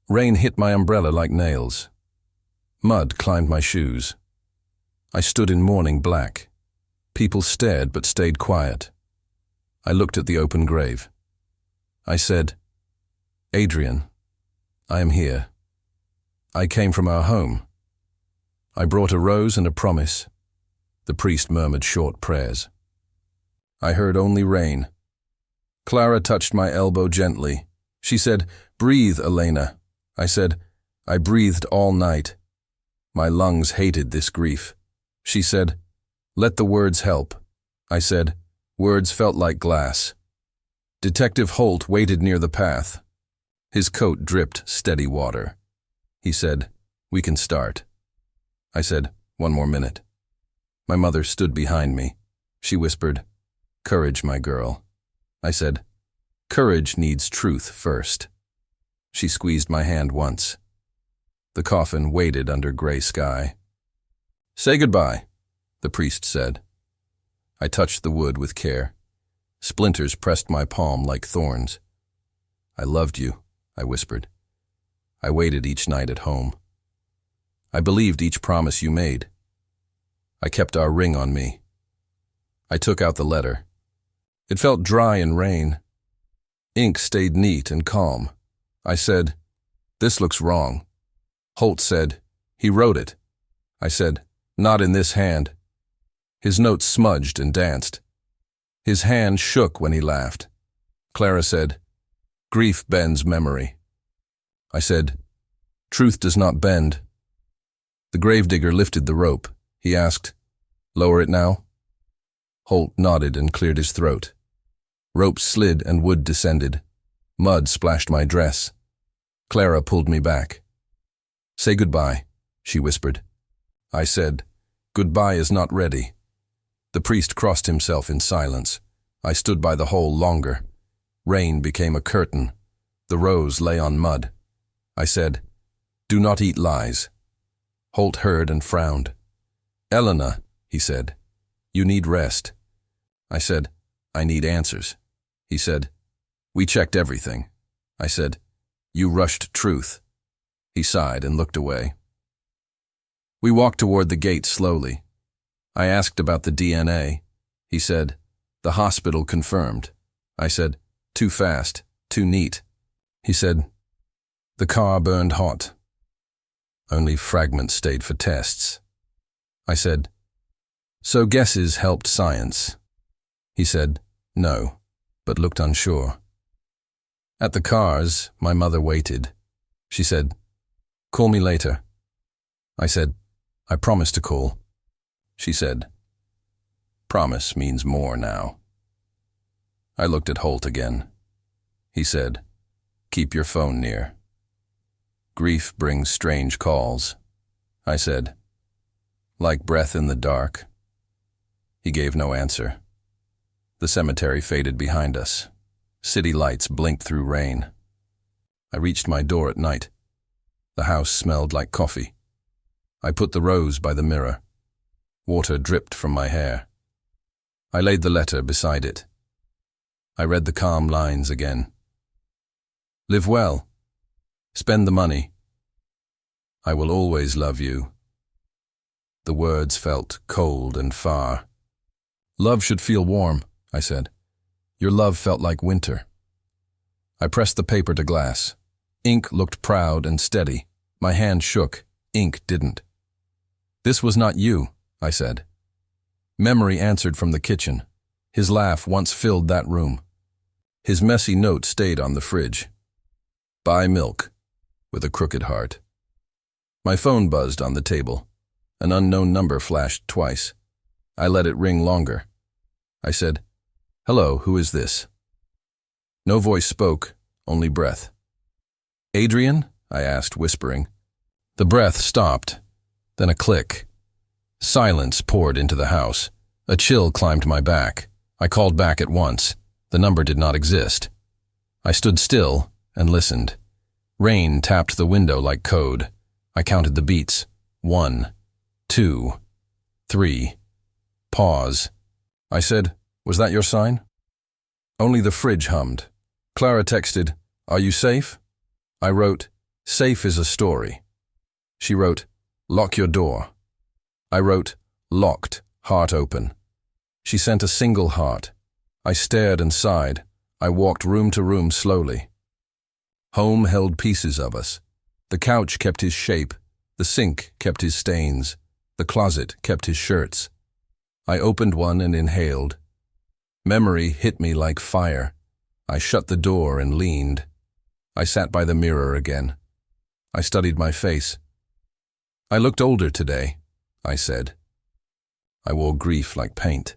Rain hit my umbrella like nails. Mud climbed my shoes. I stood in mourning black. People stared but stayed quiet. I looked at the open grave. I said, "Adrian, I am here. I came from our home. I brought a rose and a promise." The priest murmured short prayers. I heard only rain. Clara touched my elbow gently. She said, "Breathe, Elena." I said, "I breathed all night." My lungs hated this grief. She said, "Let the words help." I said, "Words felt like glass." Detective Holt waited near the path. His coat dripped steady water. He said, "We can start." I said, "1 more minute." My mother stood behind me. She whispered, "Courage, my girl." I said, "Courage needs truth first." She squeezed my hand once. The coffin waited under gray sky. "Say goodbye," the priest said. I touched the wood with care. Splinters pressed my palm like thorns. "I loved you," I whispered. "I waited each night at home. I believed each promise you made. I kept our ring on me." I took out the letter. It felt dry in rain. Ink stayed neat and calm. I said, "This looks wrong." Holt said, "He wrote it." I said, "Not in this hand." His notes smudged and danced. His hand shook when he laughed. Clara said, "Grief bends memory." I said, "Truth does not bend." The gravedigger lifted the rope. He asked, "Lower it now?" Holt nodded and cleared his throat. Rope slid and wood descended. Mud splashed my dress. Clara pulled me back. "Say goodbye," she whispered. I said, "Goodbye is not ready." The priest crossed himself in silence. I stood by the hole longer. Rain became a curtain. The rose lay on mud. I said, "Do not eat lies." Holt heard and frowned. "Elena," he said, "you need rest." I said, "I need answers." He said, "We checked everything." I said, "You rushed truth." He sighed and looked away. We walked toward the gate slowly. I asked about the DNA. He said, "The hospital confirmed." I said, "Too fast, too neat." He said, "The car burned hot. Only fragments stayed for tests." I said, "So guesses helped science?" He said, "No," but looked unsure. At the cars, my mother waited. She said, "Call me later." I said, "I promise to call." She said, "Promise means more now." I looked at Holt again. He said, "Keep your phone near. Grief brings strange calls." I said, "Like breath in the dark?" He gave no answer. The cemetery faded behind us. City lights blinked through rain. I reached my door at night. The house smelled like coffee. I put the rose by the mirror. Water dripped from my hair. I laid the letter beside it. I read the calm lines again. "Live well. Spend the money. I will always love you." The words felt cold and far. "Love should feel warm," I said. "Your love felt like winter." I pressed the paper to glass. Ink looked proud and steady. My hand shook. Ink didn't. "This was not you," I said. Memory answered from the kitchen. His laugh once filled that room. His messy note stayed on the fridge. "Buy milk," with a crooked heart. My phone buzzed on the table. An unknown number flashed twice. I let it ring longer. I said, "Hello, who is this?" No voice spoke, only breath. "Adrian?" I asked, whispering. The breath stopped, then a click. Silence poured into the house. A chill climbed my back. I called back at once. The number did not exist. I stood still and listened. Rain tapped the window like code. I counted the beats. 1, 2, 3. Pause. I said, "Was that your sign?" Only the fridge hummed. Clara texted, "Are you safe?" I wrote, Safe is a story. She wrote, "Lock your door." I wrote, "Locked, heart open." She sent a single heart. I stared and sighed. I walked room to room slowly. Home held pieces of us. The couch kept his shape. The sink kept his stains. The closet kept his shirts. I opened one and inhaled. Memory hit me like fire. I shut the door and leaned. I sat by the mirror again. I studied my face. I looked older today, I said. I wore grief like paint.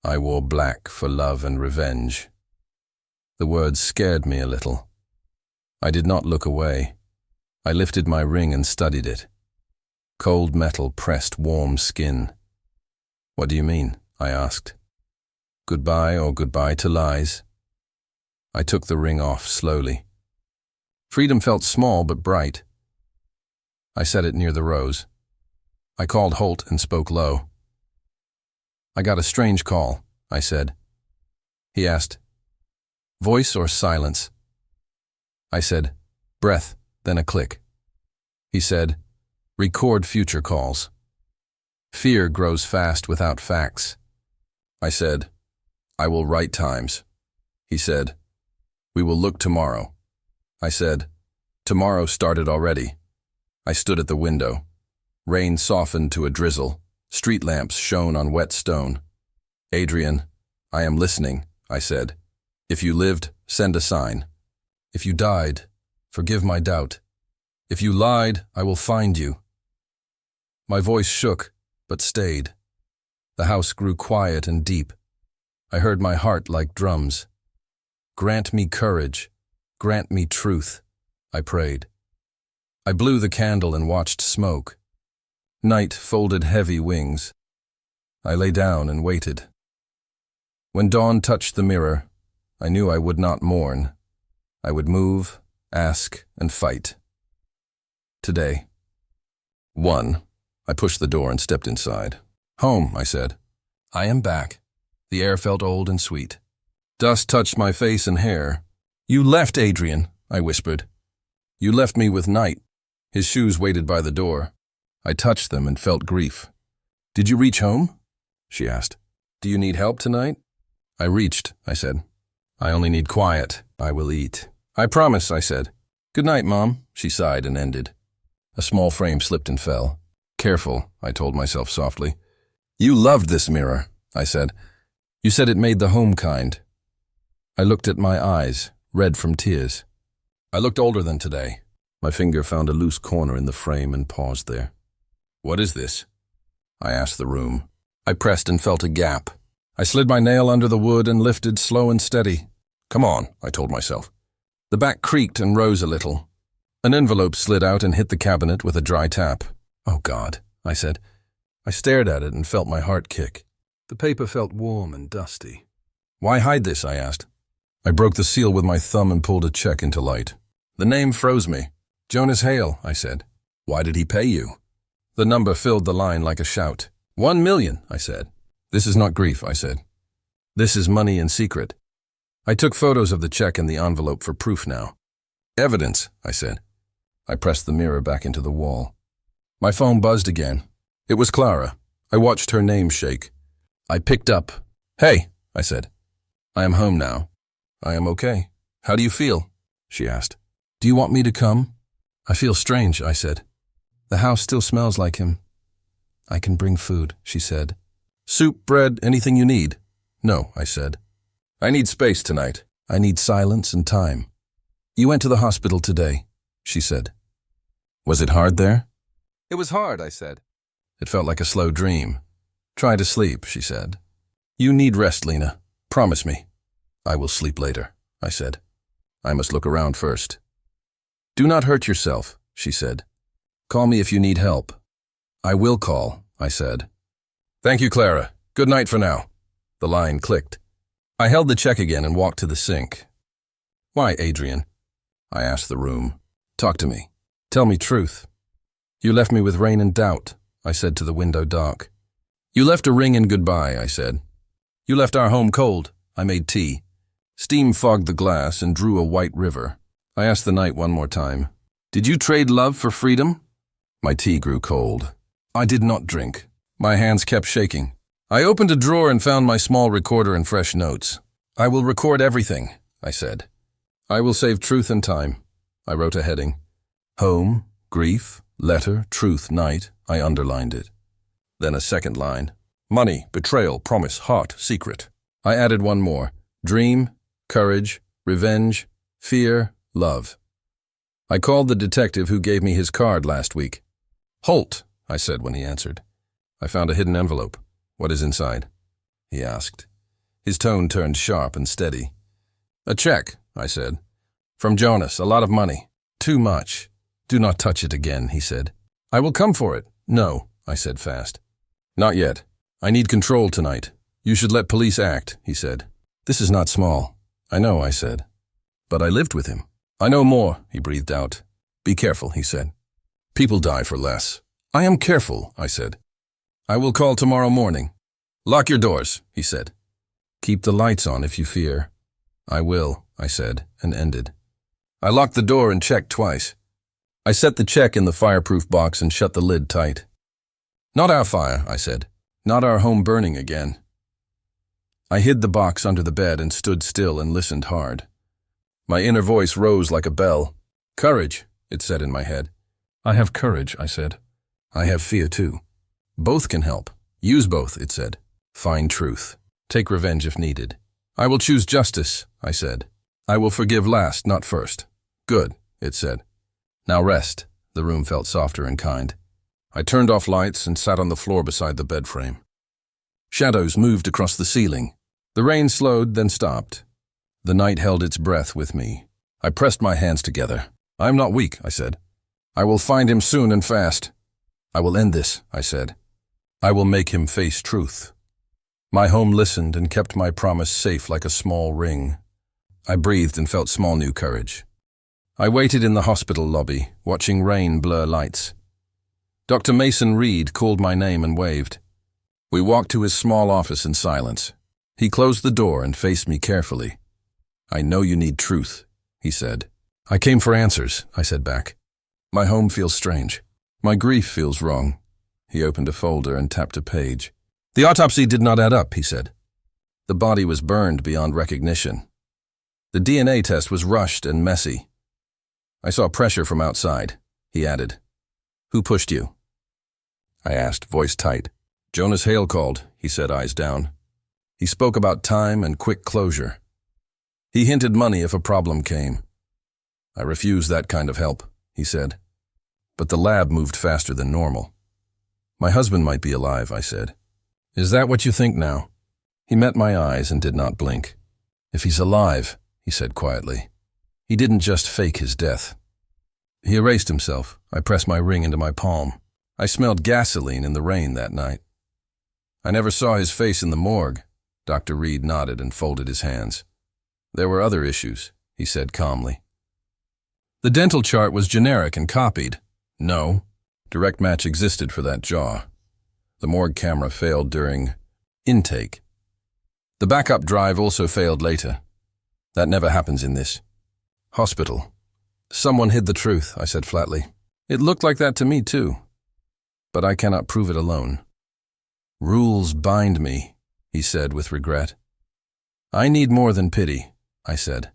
I wore black for love and revenge. The words scared me a little. I did not look away. I lifted my ring and studied it. Cold metal pressed warm skin. "What do you mean?" I asked. "Goodbye or goodbye to lies." I took the ring off slowly. Freedom felt small but bright. I set it near the rose. I called Holt and spoke low. "I got a strange call," I said. He asked, "Voice or silence?" I said, "Breath," then a click. He said, "Record future calls." Fear grows fast without facts. I said, "I will write times." He said, "We will look tomorrow." I said, "Tomorrow started already." I stood at the window. Rain softened to a drizzle. Street lamps shone on wet stone. "Adrian, I am listening," I said. "If you lived, send a sign. If you died, forgive my doubt. If you lied, I will find you." My voice shook, but stayed. The house grew quiet and deep. I heard my heart like drums. "Grant me courage. Grant me truth," I prayed. I blew the candle and watched smoke. Night folded heavy wings. I lay down and waited. When dawn touched the mirror, I knew I would not mourn. I would move, ask, and fight. Today. 1. I pushed the door and stepped inside. "Home," I said. "I am back." The air felt old and sweet. Dust touched my face and hair. "You left, Adrian," I whispered. "You left me with Night." His shoes waited by the door. I touched them and felt grief. "Did you reach home?" she asked. "Do you need help tonight?" I reached, I said. "I only need quiet. I will eat." "I promise," I said. "Good night, Mom," she sighed and ended. A small frame slipped and fell. "Careful," I told myself softly. "You loved this mirror," I said. "You said it made the home kind." I looked at my eyes, red from tears. I looked older than today. My finger found a loose corner in the frame and paused there. "What is this?" I asked the room. I pressed and felt a gap. I slid my nail under the wood and lifted slow and steady. "Come on," I told myself. The back creaked and rose a little. An envelope slid out and hit the cabinet with a dry tap. "Oh, God," I said. I stared at it and felt my heart kick. The paper felt warm and dusty. "Why hide this?" I asked. I broke the seal with my thumb and pulled a check into light. The name froze me. "Jonas Hale," I said. "Why did he pay you?" The number filled the line like a shout. 1 million, I said. "This is not grief," I said. "This is money in secret." I took photos of the check and the envelope for proof now. "Evidence," I said. I pressed the mirror back into the wall. My phone buzzed again. It was Clara. I watched her name shake. I picked up. "Hey," I said. "I am home now." "I am okay. How do you feel?" she asked. "Do you want me to come?" "I feel strange," I said. "The house still smells like him." "I can bring food," she said. "Soup, bread, anything you need?" "No," I said. "I need space tonight. I need silence and time." "You went to the hospital today," she said. "Was it hard there?" "It was hard," I said. It felt like a slow dream. "Try to sleep," she said. "You need rest, Lena. Promise me." "I will sleep later," I said. "I must look around first." "Do not hurt yourself," she said. "Call me if you need help." "I will call," I said. "Thank you, Clara. Good night for now." The line clicked. I held the check again and walked to the sink. "Why, Adrian?" I asked the room. "Talk to me. Tell me truth." "You left me with rain and doubt," I said to the window dark. "You left a ring and goodbye," I said. "You left our home cold." I made tea. Steam fogged the glass and drew a white river. I asked the night one more time. Did you trade love for freedom? My tea grew cold. I did not drink. My hands kept shaking. I opened a drawer and found my small recorder and fresh notes. I will record everything, I said. I will save truth and time. I wrote a heading. Home, grief, letter, truth, night. I underlined it. Then a second line. Money, betrayal, promise, heart, secret. I added one more. Dream, courage, revenge, fear, love. I called the detective who gave me his card last week. Holt, I said when he answered. I found a hidden envelope. What is inside? He asked. His tone turned sharp and steady. A check, I said. From Jonas, a lot of money. Too much. Do not touch it again, he said. I will come for it. No, I said fast. Not yet. I need control tonight. You should let police act, he said. This is not small. I know, I said. But I lived with him. I know more, he breathed out. Be careful, he said. People die for less. I am careful, I said. I will call tomorrow morning. Lock your doors, he said. Keep the lights on if you fear. I will, I said, and ended. I locked the door and checked twice. I set the check in the fireproof box and shut the lid tight. Not our fire, I said. Not our home burning again. I hid the box under the bed and stood still and listened hard. My inner voice rose like a bell. Courage, it said in my head. I have courage, I said. I have fear too. Both can help. Use both, it said. Find truth. Take revenge if needed. I will choose justice, I said. I will forgive last, not first. Good, it said. Now rest. The room felt softer and kind. I turned off lights and sat on the floor beside the bed frame. Shadows moved across the ceiling. The rain slowed, then stopped. The night held its breath with me. I pressed my hands together. I am not weak, I said. I will find him soon and fast. I will end this, I said. I will make him face truth. My home listened and kept my promise safe like a small ring. I breathed and felt small new courage. I waited in the hospital lobby, watching rain blur lights. Dr. Mason Reed called my name and waved. We walked to his small office in silence. He closed the door and faced me carefully. I know you need truth, he said. I came for answers, I said back. My home feels strange. My grief feels wrong. He opened a folder and tapped a page. The autopsy did not add up, he said. The body was burned beyond recognition. The DNA test was rushed and messy. I saw pressure from outside, he added. Who pushed you? I asked, voice tight. Jonas Hale called, he said, eyes down. He spoke about time and quick closure. He hinted money if a problem came. I refused that kind of help, he said. But the lab moved faster than normal. My husband might be alive, I said. Is that what you think now? He met my eyes and did not blink. If he's alive, he said quietly. He didn't just fake his death. He erased himself. I pressed my ring into my palm. I smelled gasoline in the rain that night. I never saw his face in the morgue. Dr. Reed nodded and folded his hands. There were other issues, he said calmly. The dental chart was generic and copied. No, direct match existed for that jaw. The morgue camera failed during intake. The backup drive also failed later. That never happens in this hospital. Someone hid the truth, I said flatly. It looked like that to me too. But I cannot prove it alone. Rules bind me, he said with regret. I need more than pity, I said.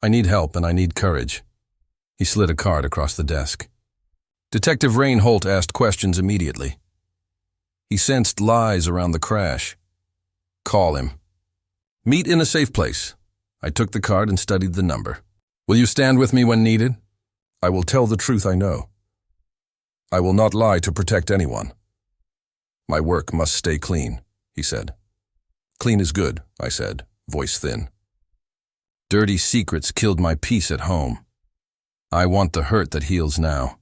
I need help and I need courage. He slid a card across the desk. Detective Rain Holt asked questions immediately. He sensed lies around the crash. Call him. Meet in a safe place. I took the card and studied the number. Will you stand with me when needed? I will tell the truth I know. I will not lie to protect anyone. My work must stay clean, he said. Clean is good, I said, voice thin. Dirty secrets killed my peace at home. I want the hurt that heals now.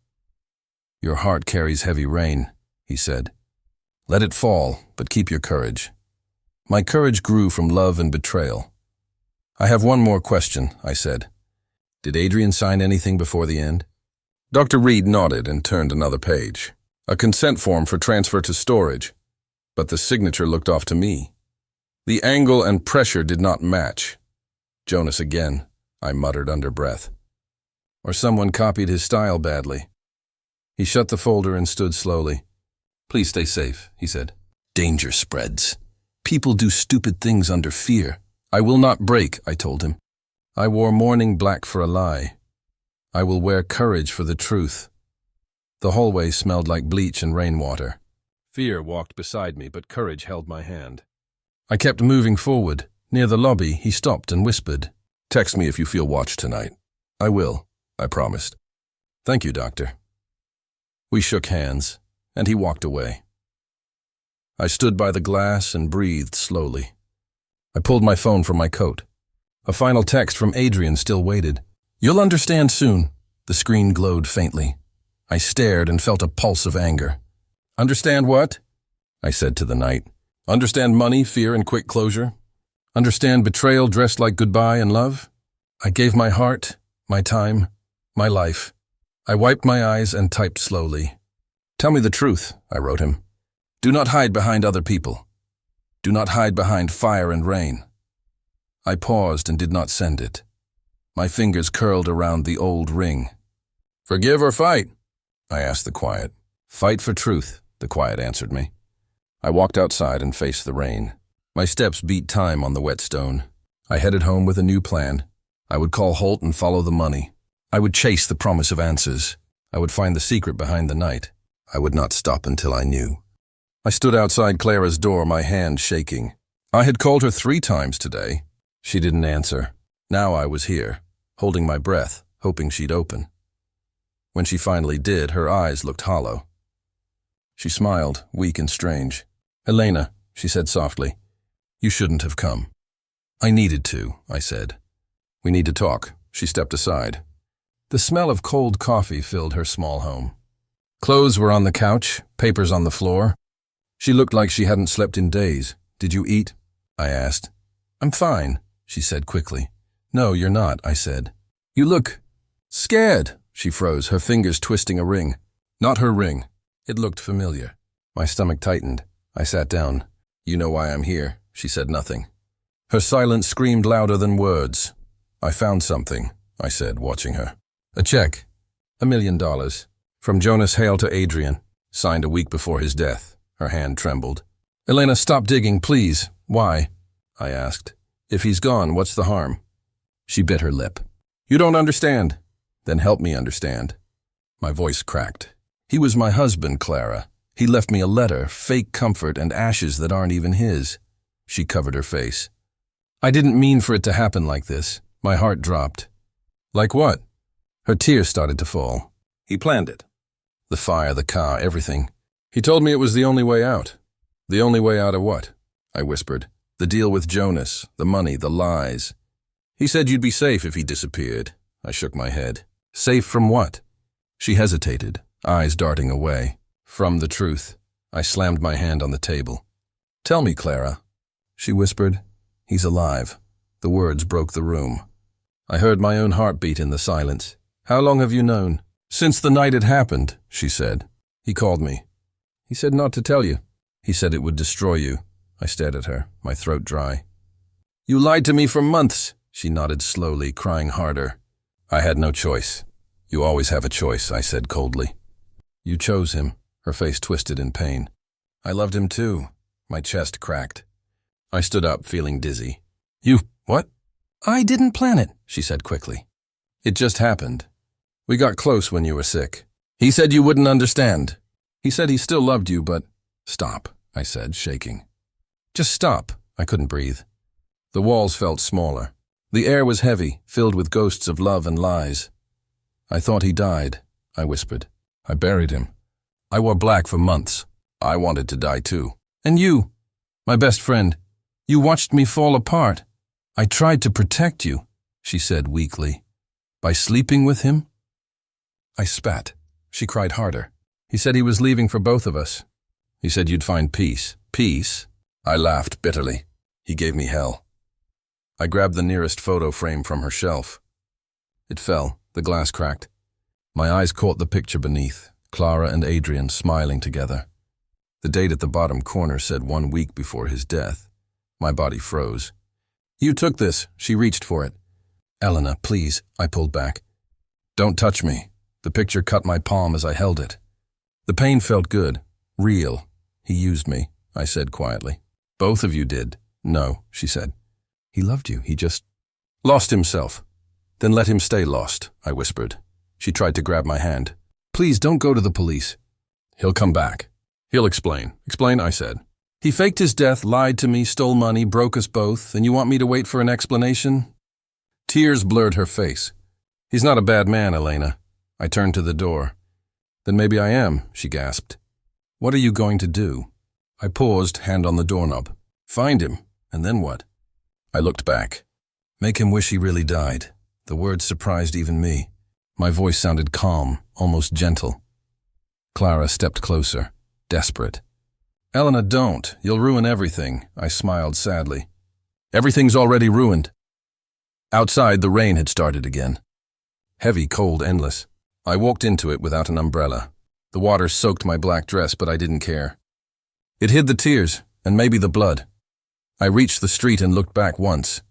Your heart carries heavy rain, he said. Let it fall, but keep your courage. My courage grew from love and betrayal. I have one more question, I said. Did Adrian sign anything before the end? Dr. Reed nodded and turned another page. A consent form for transfer to storage. But the signature looked off to me. The angle and pressure did not match. Jonas again, I muttered under breath. Or someone copied his style badly. He shut the folder and stood slowly. "Please stay safe," he said. "Danger spreads. People do stupid things under fear." "I will not break," I told him. "I wore mourning black for a lie. I will wear courage for the truth." The hallway smelled like bleach and rainwater. Fear walked beside me, but courage held my hand. I kept moving forward. Near the lobby, he stopped and whispered, "Text me if you feel watched tonight." "I will," I promised. "Thank you, Doctor." We shook hands, and he walked away. I stood by the glass and breathed slowly. I pulled my phone from my coat. A final text from Adrian still waited. "You'll understand soon." The screen glowed faintly. I stared and felt a pulse of anger. "Understand what?" I said to the night. "Understand money, fear, and quick closure? Understand betrayal dressed like goodbye and love? I gave my heart, my time, my life." I wiped my eyes and typed slowly. "Tell me the truth," I wrote him. "Do not hide behind other people. Do not hide behind fire and rain." I paused and did not send it. My fingers curled around the old ring. "Forgive or fight?" I asked the quiet. "Fight for truth," the quiet answered me. I walked outside and faced the rain. My steps beat time on the wet stone. I headed home with a new plan. I would call Holt and follow the money. I would chase the promise of answers. I would find the secret behind the night. I would not stop until I knew. I stood outside Clara's door, my hand shaking. I had called her 3 times today. She didn't answer. Now I was here, holding my breath, hoping she'd open. When she finally did, her eyes looked hollow. She smiled, weak and strange. "Elena," she said softly, "you shouldn't have come." "I needed to," I said. "We need to talk." She stepped aside. The smell of cold coffee filled her small home. Clothes were on the couch, papers on the floor. She looked like she hadn't slept in days. "Did you eat?" I asked. "I'm fine," she said quickly. "No, you're not," I said. "You look scared." She froze, her fingers twisting a ring. Not her ring. It looked familiar. My stomach tightened. I sat down. "You know why I'm here." She said nothing. Her silence screamed louder than words. "I found something," I said, watching her. "A check. $1 million. From Jonas Hale to Adrian. Signed a week before his death." Her hand trembled. "Elena, stop digging, please." "Why?" I asked. "If he's gone, what's the harm?" She bit her lip. "You don't understand." "Then help me understand." My voice cracked. "He was my husband, Clara. He left me a letter, fake comfort and ashes that aren't even his." She covered her face. "I didn't mean for it to happen like this." My heart dropped. "Like what?" Her tears started to fall. "He planned it. The fire, the car, everything. He told me it was the only way out." "The only way out of what?" I whispered. "The deal with Jonas, the money, the lies." "He said you'd be safe if he disappeared." I shook my head. "Safe from what?" She hesitated, eyes darting away. "From the truth." I slammed my hand on the table. "Tell me, Clara." She whispered. "He's alive." The words broke the room. I heard my own heartbeat in the silence. "How long have you known?" "Since the night it happened," she said. "He called me. He said not to tell you. He said it would destroy you." I stared at her, my throat dry. "You lied to me for months." She nodded slowly, crying harder. "I had no choice." "You always have a choice," I said coldly. "You chose him." Her face twisted in pain. "I loved him too." My chest cracked. I stood up, feeling dizzy. "You, what?" "I didn't plan it," she said quickly. "It just happened. We got close when you were sick. He said you wouldn't understand. He said he still loved you, but—" "Stop," I said, shaking. "Just stop." I couldn't breathe. The walls felt smaller. The air was heavy, filled with ghosts of love and lies. "I thought he died," I whispered. "I buried him. I wore black for months. I wanted to die too." "And you, my best friend, you watched me fall apart. I tried to protect you," she said weakly. "By sleeping with him?" I spat. She cried harder. "He said he was leaving for both of us. He said you'd find peace." "Peace?" I laughed bitterly. He gave me hell. I grabbed the nearest photo frame from her shelf. It fell. The glass cracked. My eyes caught the picture beneath, Clara and Adrian smiling together. The date at the bottom corner said 1 week before his death. My body froze. "You took this." She reached for it. "Elena, please." I pulled back. Don't touch me. The picture cut my palm as I held it. The pain felt good. Real. He used me, I said quietly. Both of you did. No, she said. He loved you. He just lost himself. Then let him stay lost, I whispered. She tried to grab my hand. Please don't go to the police. He'll come back. He'll explain. Explain, I said. He faked his death, lied to me, stole money, broke us both, and you want me to wait for an explanation? Tears blurred her face. He's not a bad man, Elena. I turned to the door. Then maybe I am, she gasped. What are you going to do? I paused, hand on the doorknob. Find him, and then what? I looked back. Make him wish he really died. The words surprised even me. My voice sounded calm, almost gentle. Clara stepped closer, desperate. Elena, don't. You'll ruin everything, I smiled sadly. Everything's already ruined. Outside, the rain had started again. Heavy, cold, endless. I walked into it without an umbrella. The water soaked my black dress, but I didn't care. It hid the tears, and maybe the blood. I reached the street and looked back once.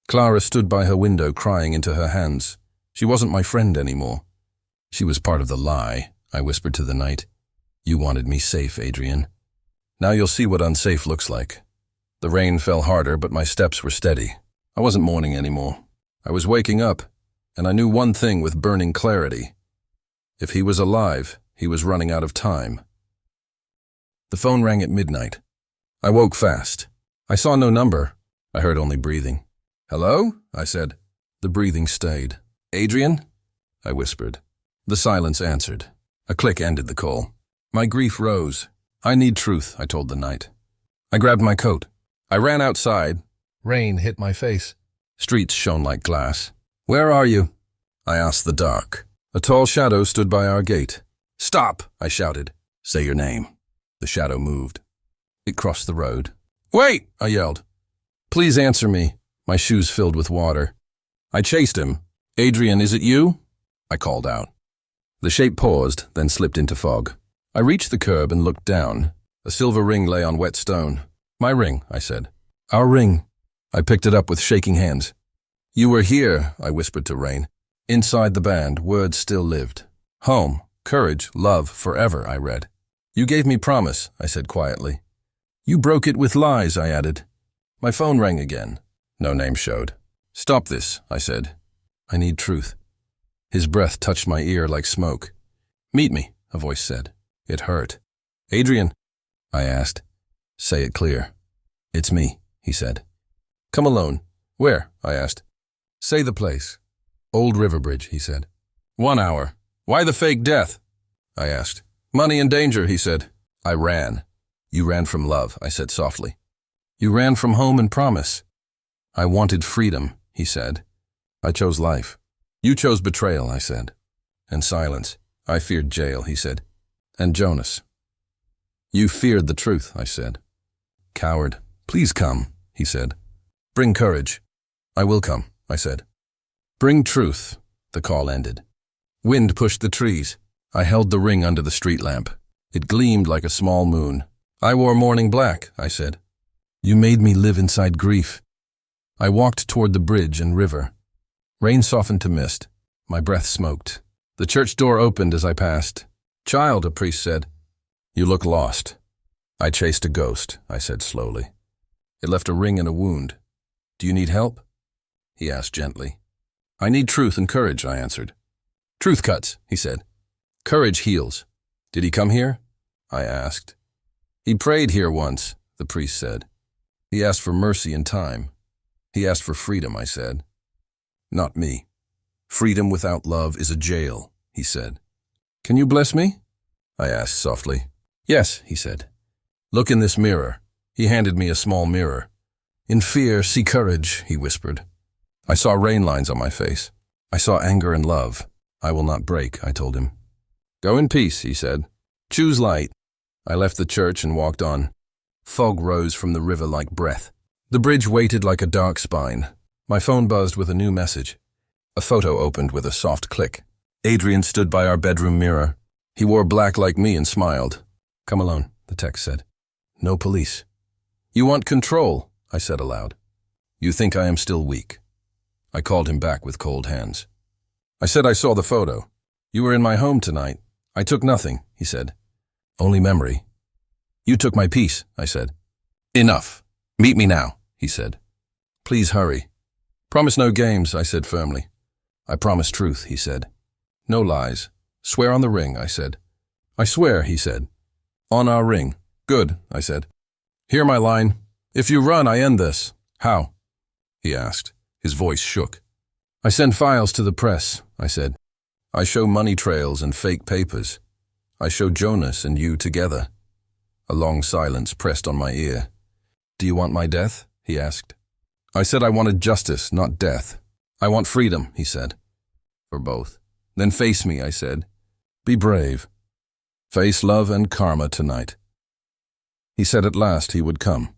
Clara stood by her window crying into her hands. She wasn't my friend anymore. She was part of the lie, I whispered to the night. You wanted me safe, Adrian. Now you'll see what unsafe looks like. The rain fell harder, but my steps were steady. I wasn't mourning anymore. I was waking up, and I knew one thing with burning clarity. If he was alive, he was running out of time. The phone rang at midnight. I woke fast. I saw no number. I heard only breathing. Hello? I said. The breathing stayed. Adrian? I whispered. The silence answered. A click ended the call. My grief rose. I need truth, I told the night. I grabbed my coat. I ran outside. Rain hit my face. Streets shone like glass. Where are you? I asked the dark. A tall shadow stood by our gate. Stop, I shouted. Say your name. The shadow moved. It crossed the road. Wait, I yelled. Please answer me. My shoes filled with water. I chased him. Adrian, is it you? I called out. The shape paused, then slipped into fog. I reached the curb and looked down. A silver ring lay on wet stone. My ring, I said. Our ring. I picked it up with shaking hands. You were here, I whispered to Rain. Inside the band, words still lived. Home, courage, love, forever, I read. You gave me promise, I said quietly. You broke it with lies, I added. My phone rang again. No name showed. Stop this, I said. I need truth. His breath touched my ear like smoke. Meet me, a voice said. It hurt. Adrian, I asked. Say it clear. It's me, he said. Come alone. Where? I asked. Say the place. Old River Bridge, he said. 1 hour. Why the fake death? I asked. Money and danger, he said. I ran. You ran from love, I said softly. You ran from home and promise. I wanted freedom, he said. I chose life. You chose betrayal, I said. And silence. I feared jail, he said. And Jonas. You feared the truth, I said. Coward. Please come, he said. Bring courage. I will come, I said. Bring truth. The call ended. Wind pushed the trees. I held the ring under the street lamp. It gleamed like a small moon. I wore mourning black, I said. You made me live inside grief. I walked toward the bridge and river. Rain softened to mist. My breath smoked. The church door opened as I passed. Child, a priest said. You look lost. I chased a ghost, I said slowly. It left a ring and a wound. Do you need help? He asked gently. I need truth and courage, I answered. Truth cuts, he said. Courage heals. Did he come here? I asked. He prayed here once, the priest said. He asked for mercy and time. He asked for freedom, I said. Not me. Freedom without love is a jail, he said. Can you bless me? I asked softly. Yes, he said. Look in this mirror. He handed me a small mirror. In fear, see courage, he whispered. I saw rain lines on my face. I saw anger and love. I will not break, I told him. Go in peace, he said. Choose light. I left the church and walked on. Fog rose from the river like breath. The bridge waited like a dark spine. My phone buzzed with a new message. A photo opened with a soft click. Adrian stood by our bedroom mirror. He wore black like me and smiled. Come alone, the text said. No police. You want control, I said aloud. You think I am still weak. I called him back with cold hands. I said I saw the photo. You were in my home tonight. I took nothing, he said. Only memory. You took my peace, I said. Enough. Meet me now, he said. Please hurry. Promise no games, I said firmly. I promise truth, he said. No lies. Swear on the ring, I said. I swear, he said. On our ring. Good, I said. Hear my line. If you run, I end this. How? He asked. His voice shook. I send files to the press, I said. I show money trails and fake papers. I show Jonas and you together. A long silence pressed on my ear. Do you want my death? He asked. I said I wanted justice, not death. I want freedom, he said. For both. Then face me, I said. Be brave. Face love and karma tonight. He said at last he would come.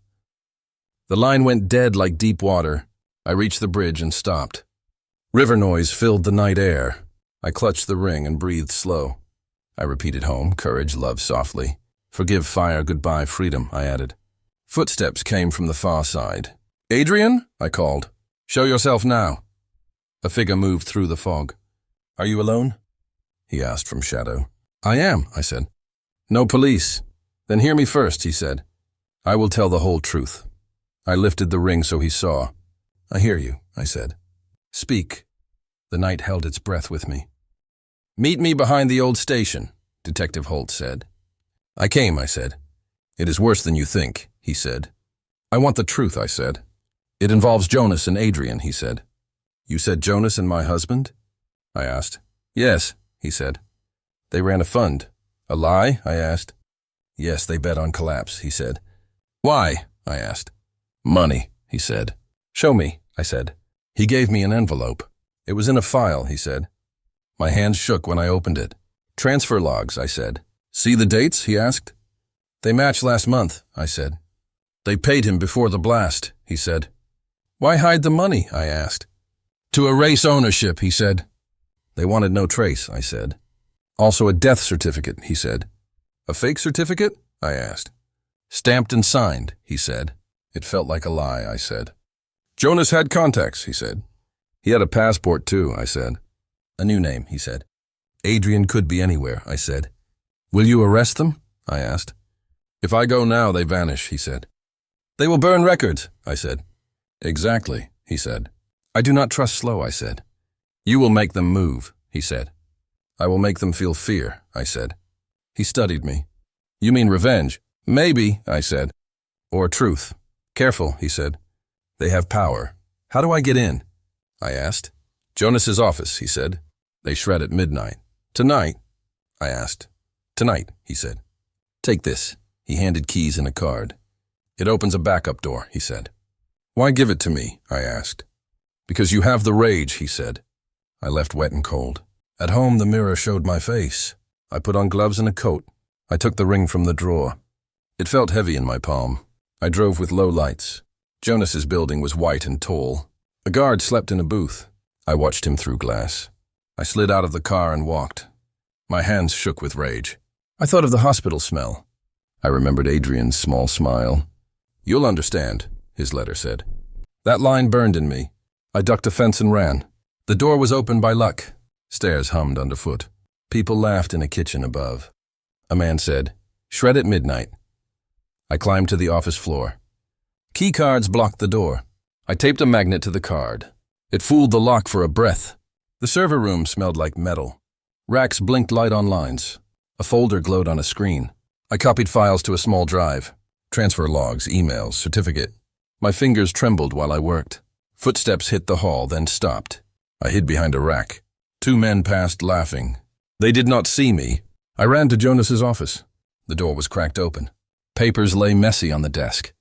The line went dead like deep water. I reached the bridge and stopped. River noise filled the night air. I clutched the ring and breathed slow. I repeated home, courage, love softly. Forgive, fire, goodbye, freedom, I added. Footsteps came from the far side. Adrian, I called. Show yourself now. A figure moved through the fog. Are you alone? He asked from shadow. I am, I said. No police. Then hear me first, he said. I will tell the whole truth. I lifted the ring so he saw. I hear you, I said. Speak. The night held its breath with me. Meet me behind the old station, Detective Holt said. I came, I said. It is worse than you think, he said. I want the truth, I said. It involves Jonas and Adrian, he said. You said Jonas and my husband? I asked. Yes, he said. They ran a fund. A lie? I asked. Yes, they bet on collapse, he said. Why? I asked. Money, he said. Show me, I said. He gave me an envelope. It was in a file, he said. My hands shook when I opened it. Transfer logs, I said. See the dates, he asked. They match last month, I said. They paid him before the blast, he said. Why hide the money, I asked. To erase ownership, he said. They wanted no trace, I said. Also a death certificate, he said. A fake certificate? I asked. Stamped and signed, he said. It felt like a lie, I said. Jonas had contacts, he said. He had a passport too, I said. A new name, he said. Adrian could be anywhere, I said. Will you arrest them? I asked. If I go now, they vanish, he said. They will burn records, I said. Exactly, he said. I do not trust slow, I said. You will make them move, he said. I will make them feel fear, I said. He studied me. You mean revenge? Maybe, I said. Or truth. Careful, he said. They have power. How do I get in? I asked. Jonas's office, he said. They shred at midnight. Tonight? I asked. Tonight, he said. Take this. He handed keys and a card. It opens a backup door, he said. Why give it to me? I asked. Because you have the rage, he said. I left wet and cold. At home, the mirror showed my face. I put on gloves and a coat. I took the ring from the drawer. It felt heavy in my palm. I drove with low lights. Jonas's building was white and tall. A guard slept in a booth. I watched him through glass. I slid out of the car and walked. My hands shook with rage. I thought of the hospital smell. I remembered Adrian's small smile. You'll understand, his letter said. That line burned in me. I ducked a fence and ran. The door was open by luck. Stairs hummed underfoot. People laughed in a kitchen above. A man said, "Shred at midnight." I climbed to the office floor. Key cards blocked the door. I taped a magnet to the card. It fooled the lock for a breath. The server room smelled like metal. Racks blinked light on lines. A folder glowed on a screen. I copied files to a small drive. Transfer logs, emails, certificate. My fingers trembled while I worked. Footsteps hit the hall, then stopped. I hid behind a rack. 2 men passed laughing. They did not see me. I ran to Jonas's office. The door was cracked open. Papers lay messy on the desk.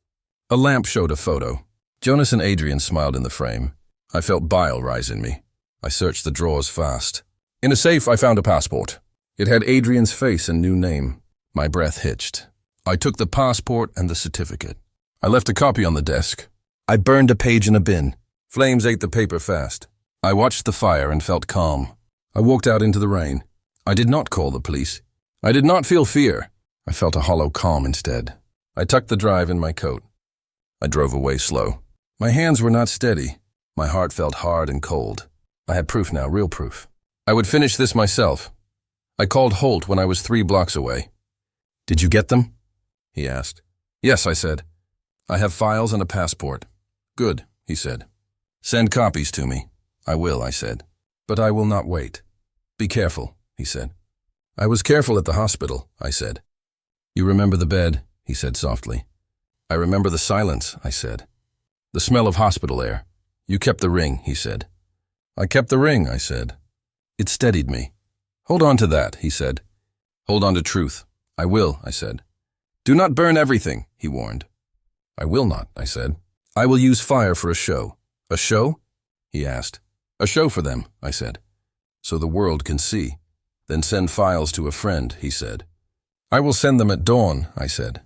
A lamp showed a photo. Jonas and Adrian smiled in the frame. I felt bile rise in me. I searched the drawers fast. In a safe, I found a passport. It had Adrian's face and new name. My breath hitched. I took the passport and the certificate. I left a copy on the desk. I burned a page in a bin. Flames ate the paper fast. I watched the fire and felt calm. I walked out into the rain. I did not call the police. I did not feel fear. I felt a hollow calm instead. I tucked the drive in my coat. I drove away slow. My hands were not steady. My heart felt hard and cold. I had proof now, real proof. I would finish this myself. I called Holt when I was 3 blocks away. Did you get them? He asked. Yes, I said. I have files and a passport. Good, he said. Send copies to me. I will, I said. But I will not wait. Be careful, he said. I was careful at the hospital, I said. You remember the bed, he said softly. I remember the silence, I said. The smell of hospital air. You kept the ring, he said. I kept the ring, I said. It steadied me. Hold on to that, he said. Hold on to truth. I will, I said. Do not burn everything, he warned. I will not, I said. I will use fire for a show. A show? He asked. A show for them, I said. So the world can see. Then send files to a friend, he said. I will send them at dawn, I said.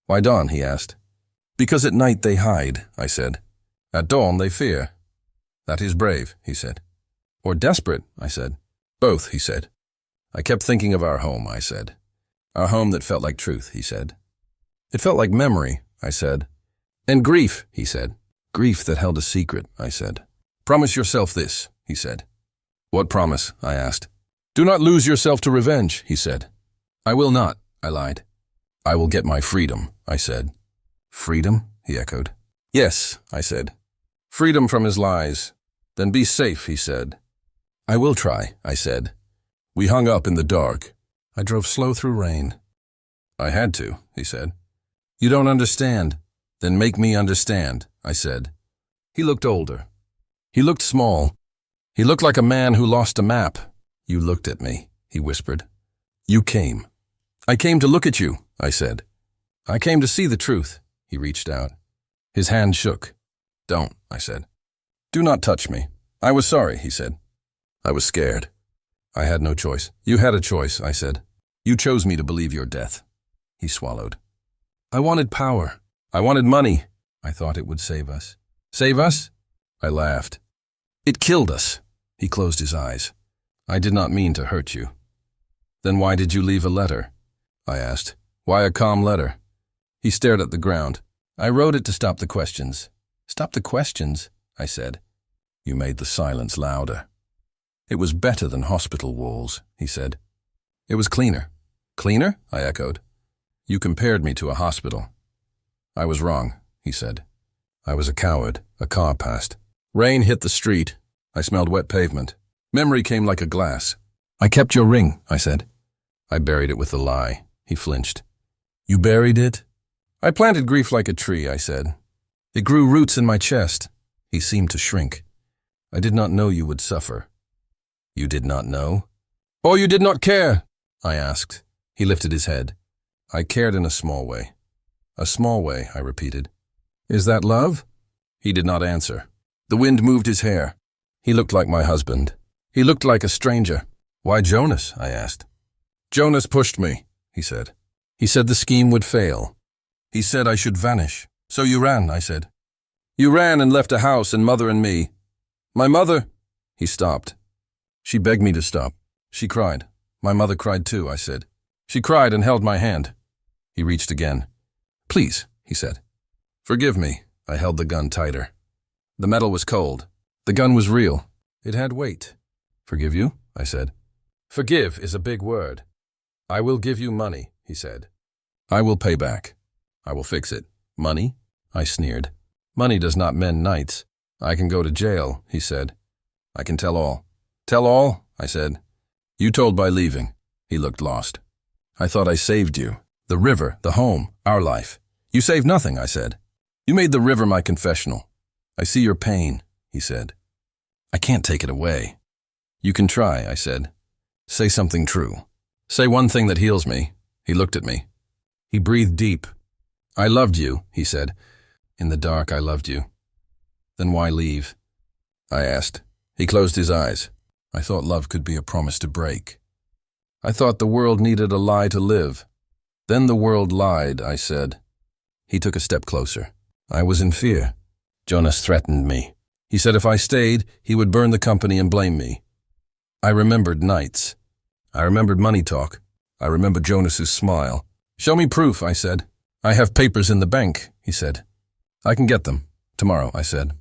Why dawn, he asked. Because at night they hide, I said. At dawn they fear. That is brave, he said. Or desperate, I said. Both, he said. I kept thinking of our home, I said. Our home that felt like truth, he said. It felt like memory, I said. And grief, he said. Grief that held a secret, I said. Promise yourself this, he said. What promise? I asked. Do not lose yourself to revenge, he said. I will not, I lied. I will get my freedom, I said. Freedom? He echoed. Yes, I said. Freedom from his lies. Then be safe, he said. I will try, I said. We hung up in the dark. I drove slow through rain. I had to, he said. You don't understand. Then make me understand, I said. He looked older. He looked small. He looked like a man who lost a map. You looked at me, he whispered. You came. I came to look at you, I said. I came to see the truth. He reached out. His hand shook. Don't, I said. Do not touch me. I was sorry, he said. I was scared. I had no choice. You had a choice, I said. You chose me to believe your death. He swallowed. I wanted power. I wanted money. I thought it would save us. Save us? I laughed. It killed us. He closed his eyes. I did not mean to hurt you. Then why did you leave a letter? I asked. Why a calm letter? He stared at the ground. I wrote it to stop the questions. Stop the questions, I said. You made the silence louder. It was better than hospital walls, he said. It was cleaner. Cleaner? I echoed. You compared me to a hospital. I was wrong, he said. I was a coward. A car passed. Rain hit the street. I smelled wet pavement. Memory came like a glass. I kept your ring, I said. I buried it with a lie. He flinched. You buried it? I planted grief like a tree, I said. It grew roots in my chest. He seemed to shrink. I did not know you would suffer. You did not know? Or you did not care? I asked. He lifted his head. I cared in a small way. A small way, I repeated. Is that love? He did not answer. The wind moved his hair. He looked like my husband. He looked like a stranger. Why Jonas? I asked. Jonas pushed me, he said. He said the scheme would fail. He said I should vanish. So you ran, I said. You ran and left a house and mother and me. My mother... He stopped. She begged me to stop. She cried. My mother cried too, I said. She cried and held my hand. He reached again. Please, he said. Forgive me. I held the gun tighter. The metal was cold. The gun was real. It had weight. Forgive you? I said. Forgive is a big word. I will give you money, he said. I will pay back. I will fix it. Money? I sneered. Money does not mend nights. I can go to jail, he said. I can tell all. Tell all? I said. You told by leaving. He looked lost. I thought I saved you. The river, the home, our life. You saved nothing, I said. You made the river my confessional. I see your pain, he said. I can't take it away. You can try, I said. Say something true. Say one thing that heals me. He looked at me. He breathed deep. I loved you, he said. In the dark, I loved you. Then why leave? I asked. He closed his eyes. I thought love could be a promise to break. I thought the world needed a lie to live. Then the world lied, I said. He took a step closer. I was in fear. Jonas threatened me. He said if I stayed, he would burn the company and blame me. I remembered nights. I remembered money talk. I remembered Jonas's smile. Show me proof, I said. I have papers in the bank, he said. I can get them. Tomorrow, I said.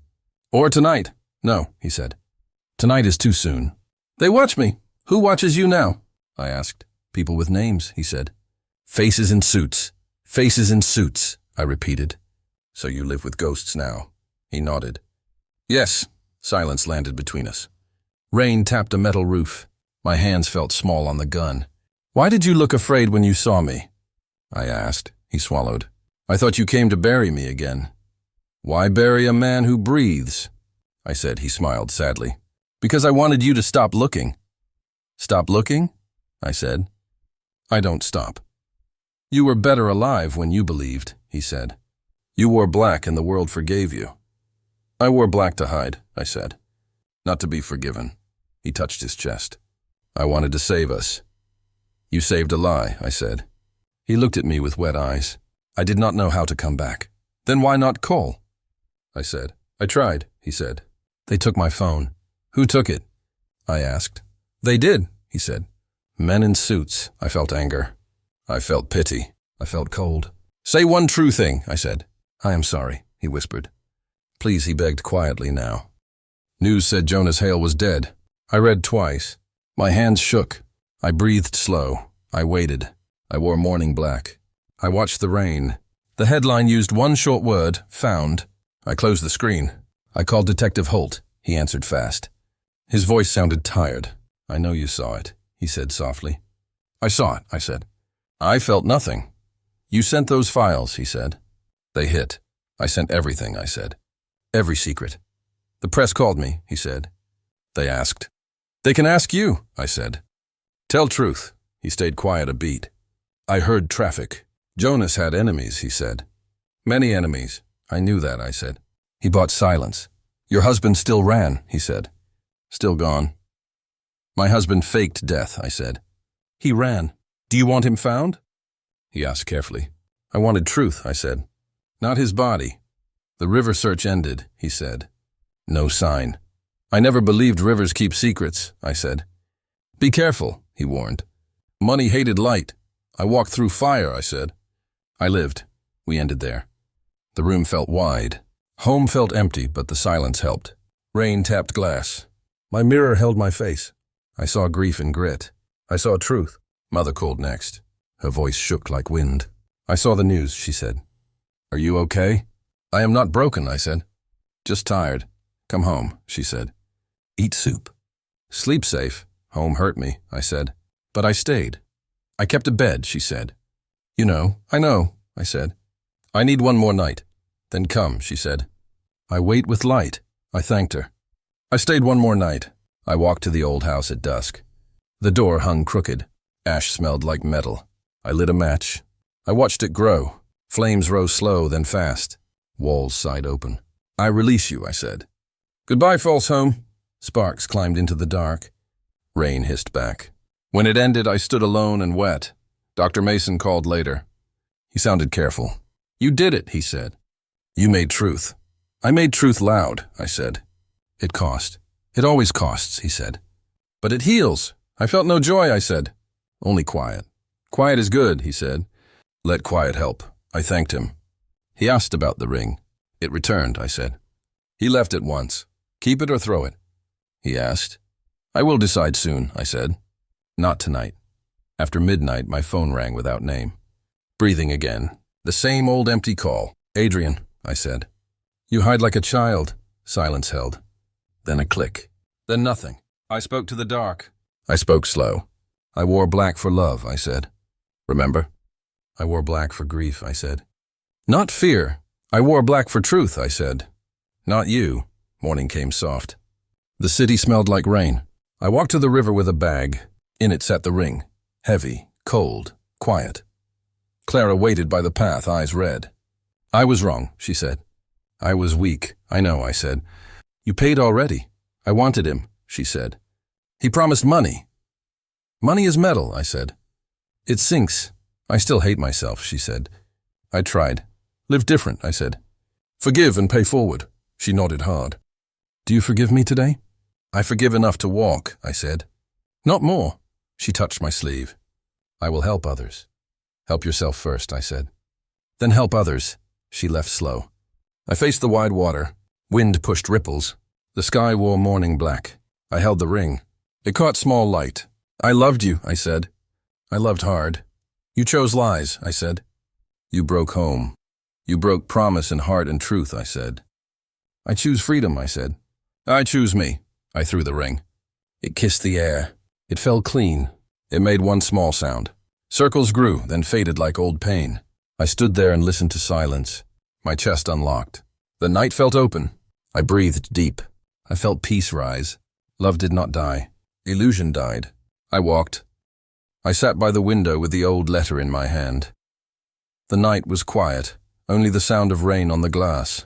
Or tonight. No, he said. Tonight is too soon. They watch me. Who watches you now? I asked. People with names, he said. Faces in suits. Faces in suits, I repeated. So you live with ghosts now? He nodded. Yes. Silence landed between us. Rain tapped a metal roof. My hands felt small on the gun. Why did you look afraid when you saw me? I asked. He swallowed. I thought you came to bury me again. Why bury a man who breathes? I said. He smiled sadly. Because I wanted you to stop looking. Stop looking? I said. I don't stop. You were better alive when you believed, he said. You wore black and the world forgave you. I wore black to hide, I said. Not to be forgiven. He touched his chest. I wanted to save us. You saved a lie, I said. He looked at me with wet eyes. I did not know how to come back. Then why not call? I said. I tried, he said. They took my phone. Who took it? I asked. They did, he said. Men in suits. I felt anger. I felt pity. I felt cold. Say one true thing, I said. I am sorry, he whispered. Please, he begged quietly now. News said Jonas Hale was dead. I read twice. My hands shook. I breathed slow. I waited. I wore mourning black. I watched the rain. The headline used one short word, found. I closed the screen. I called Detective Holt. He answered fast. His voice sounded tired. I know you saw it, he said softly. I saw it, I said. I felt nothing. You sent those files, he said. They hit. I sent everything, I said. Every secret. The press called me, he said. They asked. They can ask you, I said. Tell truth. He stayed quiet a beat. I heard traffic. Jonas had enemies, he said. Many enemies. I knew that, I said. He bought silence. Your husband still ran, he said. Still gone. My husband faked death, I said. He ran. Do you want him found? He asked carefully. I wanted truth, I said. Not his body. The river search ended, he said. No sign. I never believed rivers keep secrets, I said. Be careful, he warned. Money hated light. I walked through fire, I said. I lived. We ended there. The room felt wide. Home felt empty, but the silence helped. Rain tapped glass. My mirror held my face. I saw grief and grit. I saw truth. Mother called next. Her voice shook like wind. I saw the news, she said. Are you okay? I am not broken, I said. Just tired. Come home, she said. Eat soup. Sleep safe. Home hurt me, I said. But I stayed. I kept a bed, she said. You know, I know, I said. I need one more night. Then come, she said. I wait with light. I thanked her. I stayed one more night. I walked to the old house at dusk. The door hung crooked. Ash smelled like metal. I lit a match. I watched it grow. Flames rose slow, then fast. Walls sighed open. I release you, I said. Goodbye, false home. Sparks climbed into the dark. Rain hissed back. When it ended, I stood alone and wet. Dr. Mason called later. He sounded careful. You did it, he said. You made truth. I made truth loud, I said. It cost. It always costs, he said. But it heals. I felt no joy, I said. Only quiet. Quiet is good, he said. Let quiet help. I thanked him. He asked about the ring. It returned, I said. He left at once. Keep it or throw it? He asked. I will decide soon, I said. Not tonight. After midnight, my phone rang without name. Breathing again. The same old empty call. Adrian, I said. You hide like a child. Silence held. Then a click. Then nothing. I spoke to the dark. I spoke slow. I wore black for love, I said. Remember? I wore black for grief, I said. Not fear. I wore black for truth, I said. Not you. Morning came soft. The city smelled like rain. I walked to the river with a bag. In it sat the ring. Heavy, cold, quiet. Clara waited by the path, eyes red. I was wrong, she said. I was weak. I know, I said. You paid already. I wanted him, she said. He promised money. Money is metal, I said. It sinks. I still hate myself, she said. I tried. Live different, I said. Forgive and pay forward. She nodded hard. Do you forgive me today? I forgive enough to walk, I said. Not more. She touched my sleeve. I will help others. Help yourself first, I said. Then help others. She left slow. I faced the wide water. Wind pushed ripples. The sky wore mourning black. I held the ring. It caught small light. I loved you, I said. I loved hard. You chose lies, I said. You broke home. You broke promise and heart and truth, I said. I choose freedom, I said. I choose me. I threw the ring. It kissed the air. It fell clean. It made one small sound. Circles grew, then faded like old pain. I stood there and listened to silence. My chest unlocked. The night felt open. I breathed deep. I felt peace rise. Love did not die. Illusion died. I walked. I sat by the window with the old letter in my hand. The night was quiet, only the sound of rain on the glass.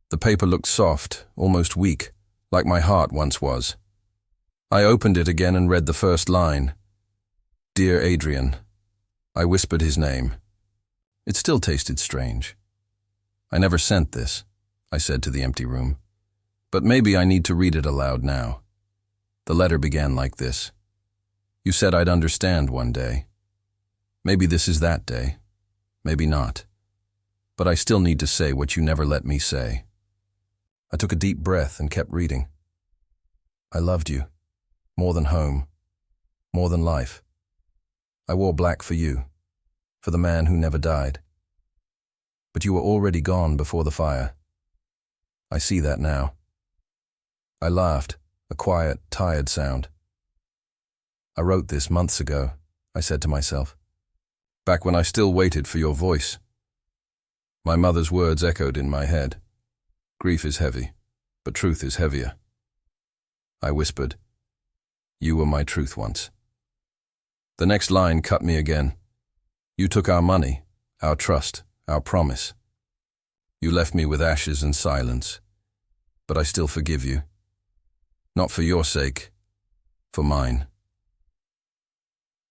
The paper looked soft, almost weak, like my heart once was. I opened it again and read the first line. Dear Adrian. I whispered his name. It still tasted strange. I never sent this, I said to the empty room. But maybe I need to read it aloud now. The letter began like this. You said I'd understand one day. Maybe this is that day. Maybe not. But I still need to say what you never let me say. I took a deep breath and kept reading. I loved you. More than home. More than life. I wore black for you. For the man who never died. But you were already gone before the fire. I see that now. I laughed, a quiet, tired sound. I wrote this months ago, I said to myself. Back when I still waited for your voice. My mother's words echoed in my head. Grief is heavy, but truth is heavier. I whispered. You were my truth once. The next line cut me again. You took our money, our trust, our promise. You left me with ashes and silence. But I still forgive you. Not for your sake, for mine.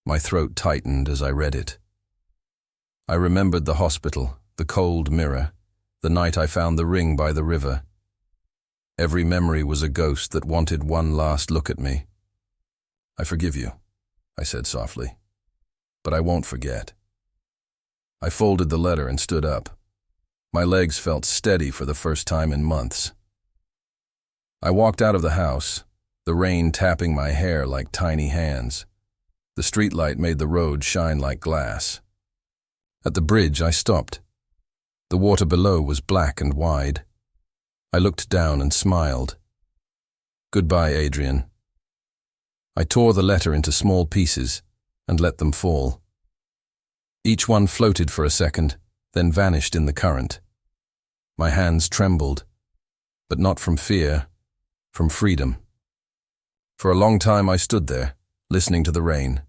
My throat tightened as I read it. I remembered the hospital, the cold mirror, the night I found the ring by the river. Every memory was a ghost that wanted one last look at me. I forgive you, I said softly, but I won't forget. I folded the letter and stood up. My legs felt steady for the first time in months. I walked out of the house, the rain tapping my hair like tiny hands. The streetlight made the road shine like glass. At the bridge, I stopped. The water below was black and wide. I looked down and smiled. Goodbye, Adrian. I tore the letter into small pieces and let them fall. Each one floated for a second, then vanished in the current. My hands trembled, but not from fear, from freedom. For a long time I stood there, listening to the rain.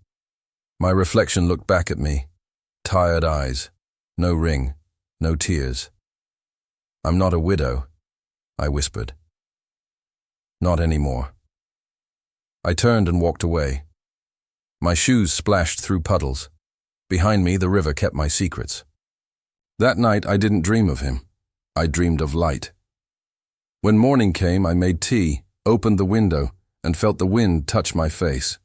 My reflection looked back at me, tired eyes, no ring, no tears. I'm not a widow, I whispered. Not anymore. I turned and walked away. My shoes splashed through puddles. Behind me, the river kept my secrets. That night, I didn't dream of him. I dreamed of light. When morning came, I made tea, opened the window, and felt the wind touch my face.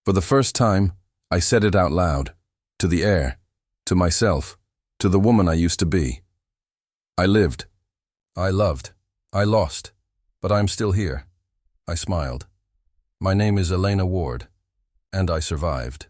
For the first time, I said it out loud, to the air, to myself, to the woman I used to be. I lived. I loved. I lost. But I'm still here. I smiled. My name is Elena Ward, and I survived.